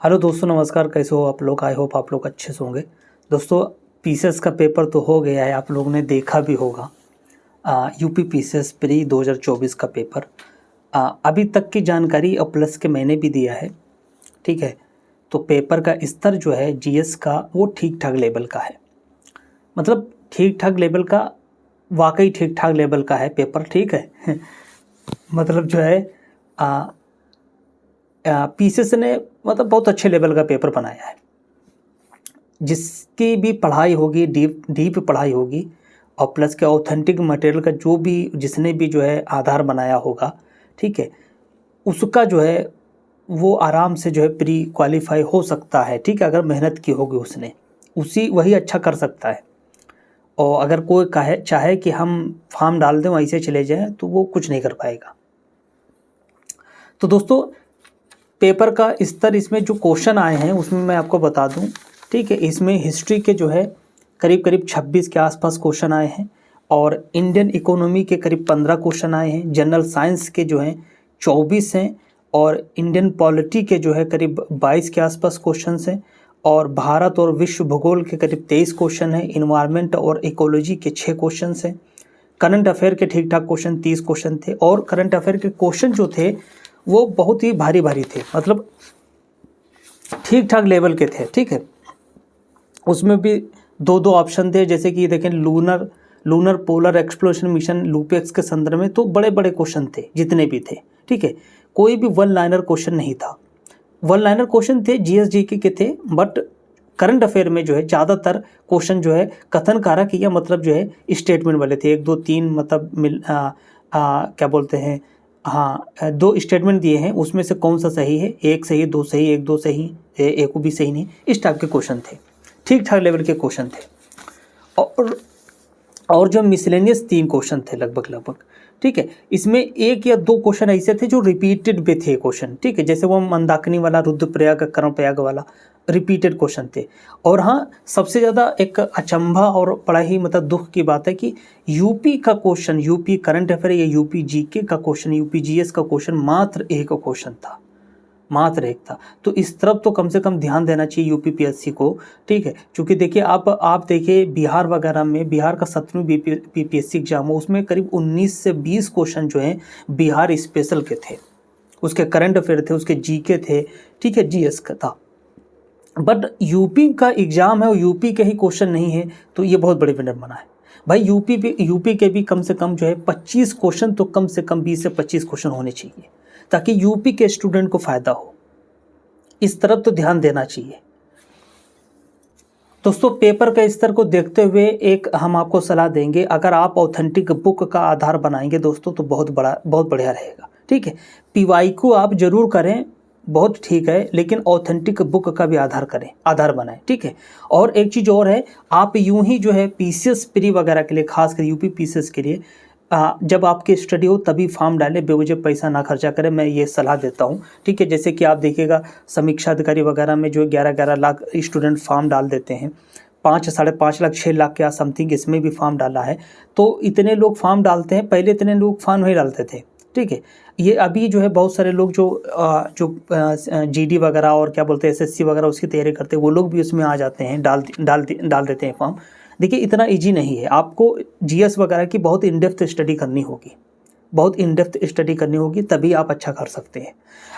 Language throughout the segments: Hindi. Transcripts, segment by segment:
हेलो दोस्तों, नमस्कार। कैसे हो आप लोग? आई होप आप लोग अच्छे से होंगे। दोस्तों, पीसीएस का पेपर तो हो गया है, आप लोगों ने देखा भी होगा। यूपी पीसीएस प्री 2024 का पेपर अभी तक की जानकारी और प्लस के मैंने भी दिया है। ठीक है, तो पेपर का स्तर जो है जीएस का वो ठीक ठाक लेवल का है। मतलब ठीक ठाक लेवल का, वाकई ठीक ठाक लेवल का है पेपर। ठीक है मतलब जो है पीसीएस ने मतलब बहुत अच्छे लेवल का पेपर बनाया है। जिसकी भी पढ़ाई होगी, डीप पढ़ाई होगी, और प्लस के ऑथेंटिक मटेरियल का जो भी जिसने भी जो है आधार बनाया होगा, ठीक है, उसका जो है वो आराम से जो है प्री क्वालिफाई हो सकता है। ठीक है, अगर मेहनत की होगी उसने, वही अच्छा कर सकता है। और अगर कोई चाहे कि हम फॉर्म डाल दें वहीं से चले जाएं, तो वो कुछ नहीं कर पाएगा। तो दोस्तों, पेपर का स्तर, इसमें जो क्वेश्चन आए हैं उसमें मैं आपको बता दूं। ठीक है, इसमें हिस्ट्री के जो है करीब करीब 26 के आसपास क्वेश्चन आए हैं, और इंडियन इकोनॉमी के करीब 15 क्वेश्चन आए हैं। जनरल साइंस के जो हैं 24 हैं, और इंडियन पॉलिटी के जो है करीब 22 के आसपास क्वेश्चन हैं, और भारत और विश्व भूगोल के करीब 23 क्वेश्चन हैं। इन्वायरमेंट और इकोलॉजी के 6 क्वेश्चन हैं। करंट अफेयर के ठीक ठाक क्वेश्चन 30 क्वेश्चन थे, और करंट अफेयर के क्वेश्चन जो थे वो बहुत ही भारी भारी थे, मतलब ठीक ठाक लेवल के थे। ठीक है, उसमें भी दो दो ऑप्शन थे, जैसे कि देखें lunar polar exploration mission LUPEX के संदर्भ में तो बड़े बड़े क्वेश्चन थे जितने भी थे। ठीक है, कोई भी वन लाइनर क्वेश्चन नहीं था। वन लाइनर क्वेश्चन थे जीएसजीके के थे, बट करंट अफेयर में जो है ज़्यादातर क्वेश्चन जो है कथन कारक या मतलब जो है स्टेटमेंट वाले थे। 1 2 3 मतलब क्या बोलते हैं, हाँ, 2 स्टेटमेंट दिए हैं, उसमें से कौन सा सही है, 1 सही 2 सही 1 2 सही, एक भी सही नहीं, इस टाइप के क्वेश्चन थे। ठीक ठाक लेवल के क्वेश्चन थे। और जो मिसलेनियस 3 क्वेश्चन थे लगभग। ठीक है, इसमें 1 या 2 क्वेश्चन ऐसे थे जो रिपीटेड पे थे क्वेश्चन। ठीक है, जैसे वो मंदाकिनी वाला, रुद्रप्रयाग कर्णप्रयाग वाला रिपीटेड क्वेश्चन थे। और हाँ, सबसे ज़्यादा एक अचंभा और बड़ा ही मतलब दुख की बात है कि यूपी का क्वेश्चन, यूपी करंट अफेयर या यूपी जीके का क्वेश्चन, यूपी जीएस का क्वेश्चन मात्र एक क्वेश्चन था, मात्र एक था। तो इस तरफ तो कम से कम ध्यान देना चाहिए यूपी पीएससी को। ठीक है, क्योंकि देखिए आप देखिए बिहार वगैरह में, बिहार का 7वीं पीपीएससी एग्जाम हो, उसमें करीब 19 से 20 क्वेश्चन जो हैं बिहार स्पेशल के थे, उसके करंट अफेयर थे, उसके जीके थे। ठीक है, जीएस का था। बट यूपी का एग्जाम है और यूपी के ही क्वेश्चन नहीं है, तो ये बहुत बड़े विनर बना है भाई। यूपी के भी कम से कम जो है 25 क्वेश्चन, तो कम से कम 20 से 25 क्वेश्चन होने चाहिए, ताकि यूपी के स्टूडेंट को फायदा हो। इस तरफ तो ध्यान देना चाहिए दोस्तों। पेपर के स्तर को देखते हुए एक हम आपको सलाह देंगे, अगर आप ऑथेंटिक बुक का आधार बनाएंगे दोस्तों, तो बहुत बढ़िया रहेगा। ठीक है, पीवाईक्यू आप जरूर करें, बहुत ठीक है, लेकिन ऑथेंटिक बुक का भी आधार बनाएं। ठीक है, और एक चीज़ और है, आप यूं ही जो है पीसीएस प्री वगैरह के लिए, खासकर यूपी पीसीएस के लिए, जब आपकी स्टडी हो तभी फॉर्म डालें, बेवजह पैसा ना खर्चा करें, मैं ये सलाह देता हूँ। ठीक है, जैसे कि आप देखिएगा समीक्षा अधिकारी वगैरह में जो 11-11 लाख स्टूडेंट फॉर्म डाल देते हैं, 5 साढ़े 5 लाख 6 लाख के समथिंग इसमें भी फॉर्म डाला है। तो इतने लोग फॉर्म डालते हैं, पहले इतने लोग फॉर्म नहीं डालते थे। ठीक है, ये अभी जो है बहुत सारे लोग जो जीडी वगैरह और क्या बोलते हैं एसएससी वगैरह उसकी तैयारी करते हैं, वो लोग भी उसमें आ जाते हैं, डाल देते हैं फॉर्म। देखिए, इतना इजी नहीं है, आपको जीएस वगैरह की बहुत इन डेप्थ स्टडी करनी होगी, बहुत इन डेप्थ स्टडी करनी होगी, तभी आप अच्छा कर सकते हैं।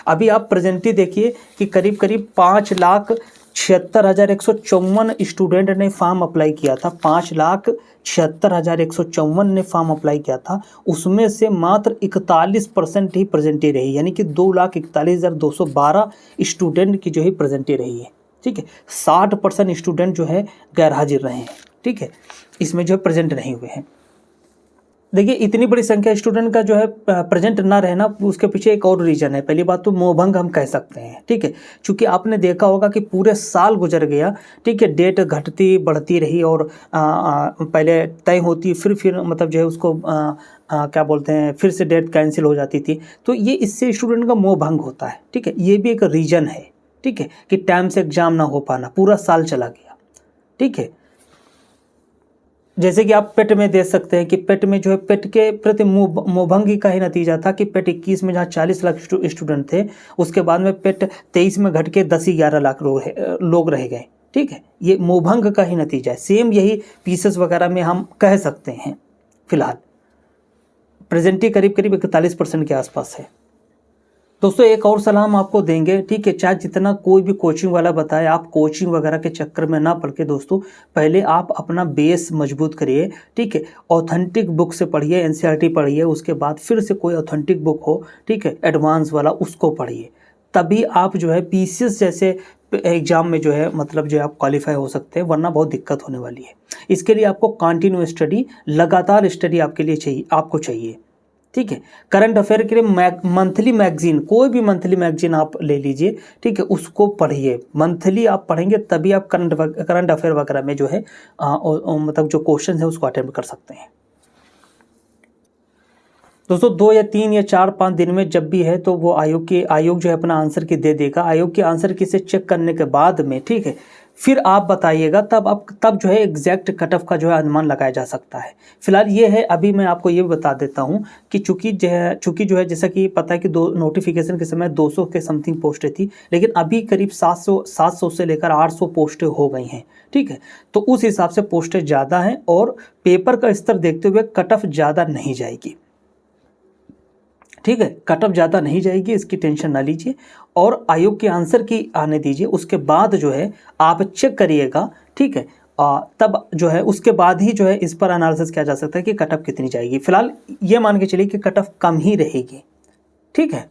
अभी आप प्रेजेंटली देखिए कि करीब करीब 5,76,154 स्टूडेंट ने फॉर्म अप्लाई किया था। 5,76,154 ने फॉर्म अप्लाई किया था, उसमें से मात्र 41% ही प्रेजेंटी रही, यानी कि 2,41,212 स्टूडेंट की जो है प्रेजेंटी रही है। ठीक है, 60% स्टूडेंट जो है गैर हाजिर रहे हैं। ठीक है, इसमें जो है प्रेजेंट नहीं हुए हैं। देखिए, इतनी बड़ी संख्या स्टूडेंट का जो है प्रेजेंट ना रहना, उसके पीछे एक और रीजन है। पहली बात तो मोहभंग हम कह सकते हैं। ठीक है, क्योंकि आपने देखा होगा कि पूरे साल गुजर गया। ठीक है, डेट घटती बढ़ती रही, और पहले तय होती, फिर मतलब जो है उसको क्या बोलते हैं, फिर से डेट कैंसिल हो जाती थी। तो ये इससे स्टूडेंट का मोहभंग होता है। ठीक है, ये भी एक रीजन है। ठीक है, कि टाइम से एग्जाम ना हो पाना, पूरा साल चला गया। ठीक है, जैसे कि आप पेट में देख सकते हैं कि पेट में जो है पेट के प्रति मोहभंगी का ही नतीजा था कि पेट 21 में जहाँ 40 लाख स्टूडेंट थे, उसके बाद में पेट 23 में घट के 10-11 लाख लोग रह गए। ठीक है, ये मोहभंग का ही नतीजा है। सेम यही पीसेस वगैरह में हम कह सकते हैं। फिलहाल प्रेजेंटी करीब 41% के आसपास है। दोस्तों एक और सलाह हम आपको देंगे, ठीक है, चाहे जितना कोई भी कोचिंग वाला बताए, आप कोचिंग वगैरह के चक्कर में ना पड़ के दोस्तों पहले आप अपना बेस मजबूत करिए। ठीक है, ऑथेंटिक बुक से पढ़िए, एनसीईआरटी पढ़िए, उसके बाद फिर से कोई ऑथेंटिक बुक हो, ठीक है, एडवांस वाला, उसको पढ़िए। तभी आप जो है पीसीएस जैसे एग्जाम में जो है मतलब जो है आप क्वालिफाई हो सकते हैं, वरना बहुत दिक्कत होने वाली है। इसके लिए आपको कंटिन्यू स्टडी, लगातार स्टडी आपके लिए चाहिए, आपको चाहिए। ठीक है, करंट अफेयर के लिए मंथली मैगजीन, कोई भी मंथली मैगजीन आप ले लीजिए, ठीक है, उसको पढ़िए। मंथली आप पढ़ेंगे तभी आप करंट अफेयर वगैरह में जो है मतलब जो क्वेश्चन है उसको अटेम्प्ट कर सकते हैं। दोस्तों 2 या 3 या 4-5 दिन में जब भी है तो वो आयोग जो है अपना आंसर की दे देगा। आयोग के आंसर की से चेक करने के बाद में, ठीक है, फिर आप बताइएगा, तब जो है एग्जैक्ट कट ऑफ का जो है अनुमान लगाया जा सकता है। फिलहाल ये है, अभी मैं आपको ये बता देता हूँ कि चूंकि जो है जैसा कि पता है कि नोटिफिकेशन के समय 200 के समथिंग पोस्टें थी, लेकिन अभी करीब 700 से लेकर 800 पोस्टें हो गई हैं। ठीक है, तो उस हिसाब से पोस्टें ज़्यादा हैं और पेपर का स्तर देखते हुए कट ऑफ ज़्यादा नहीं जाएगी। ठीक है, कट ऑफ ज़्यादा नहीं जाएगी, इसकी टेंशन ना लीजिए और आयोग के आंसर की आने दीजिए। उसके बाद जो है आप चेक करिएगा, ठीक है, तब जो है उसके बाद ही जो है इस पर एनालिसिस किया जा सकता है कि कट ऑफ कितनी जाएगी। फिलहाल ये मान के चलिए कि कट ऑफ कम ही रहेगी। ठीक है,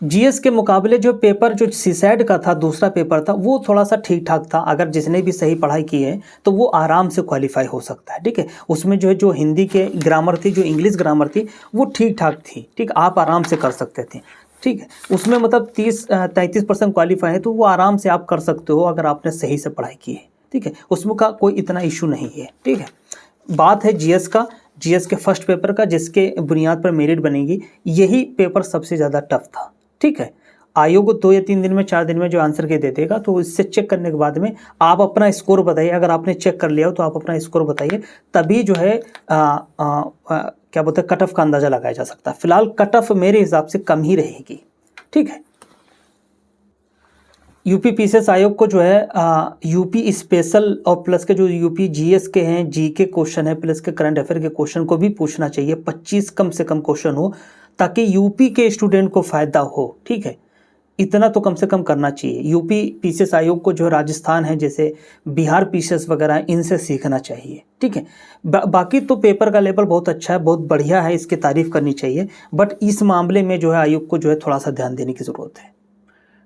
जीएस के मुकाबले जो पेपर जो सीसैट का था, दूसरा पेपर था, वो थोड़ा सा ठीक ठाक था। अगर जिसने भी सही पढ़ाई की है तो वो आराम से क्वालिफाई हो सकता है। ठीक है, उसमें जो है जो हिंदी के ग्रामर थी, जो इंग्लिश ग्रामर थी, वो ठीक ठाक थी। ठीक, आप आराम से कर सकते थे। ठीक है, उसमें मतलब 30-33% क्वालिफाई है तो वो आराम से आप कर सकते हो अगर आपने सही से पढ़ाई की है। ठीक है, उसमें का कोई इतना इशू नहीं है। ठीक है, बात है जीएस के फर्स्ट पेपर का, जिसके बुनियाद पर मेरिट बनेगी। यही पेपर सबसे ज़्यादा टफ था। ठीक है, आयोग 2 या 3 दिन में, 4 दिन में जो आंसर के दे देगा, तो इससे चेक करने के बाद में आप अपना स्कोर बताइए। अगर आपने चेक कर लिया हो तो आप अपना स्कोर बताइए, तभी जो है क्या बोलते हैं, कट ऑफ का अंदाजा लगाया जा सकता है। फिलहाल कट ऑफ मेरे हिसाब से कम ही रहेगी। ठीक है, यूपी पीसीएस आयोग को जो है यूपी स्पेशल और प्लस के जो यूपी जीएस के हैं, जी के क्वेश्चन है, प्लस के करंट अफेयर के क्वेश्चन को भी पूछना चाहिए। 25 कम से कम क्वेश्चन हो ताकि यूपी के स्टूडेंट को फ़ायदा हो। ठीक है, इतना तो कम से कम करना चाहिए। यूपी पीसीएस आयोग को जो राजस्थान है, जैसे बिहार पीसीएस वगैरह, इनसे सीखना चाहिए। ठीक है, बाकी तो पेपर का लेवल बहुत अच्छा है, बहुत बढ़िया है, इसकी तारीफ़ करनी चाहिए। बट इस मामले में जो है आयोग को जो है थोड़ा सा ध्यान देने की ज़रूरत है।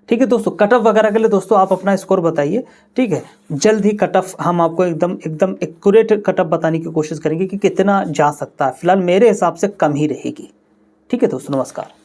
ठीक है दोस्तों, कट ऑफ वगैरह के लिए दोस्तों आप अपना स्कोर बताइए। ठीक है, जल्द ही कट ऑफ हम आपको एकदम एक्यूरेट कट ऑफ बताने की कोशिश करेंगे कि कितना जा सकता है। फिलहाल मेरे हिसाब से कम ही रहेगी। ठीक है दोस्तों, नमस्कार।